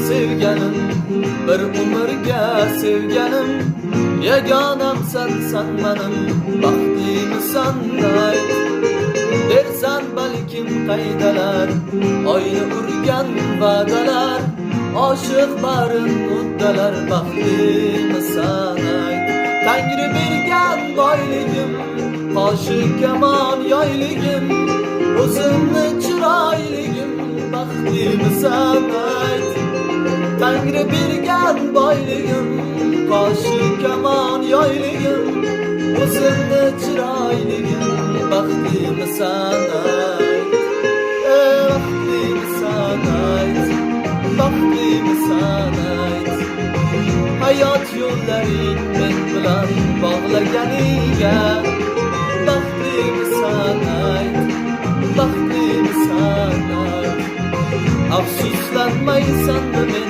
sevganim, bir umrga sevganim, yagonamsan sen menim, baxtimsan ayt. Dersan balkim qaydalar, oyni urgan va'dalar, oshiq barin muddalar, baxtimsan ayt. Tangri bergan boyligim, qoshi kamon yoyligim, o'zimni chiroyligim, baxtimsan ayt. Tangri bergan boyligim, qoshi kamon yoyligim, o'zimni chiroyligim, baxtimsan ayt. Baxtimsan ayt, baxtimsan ayt. Hayot yo'llaring men bilan bog'laganiga, baxtimsan ayt, baxtimsan ayt. Afsuslanmaysan meni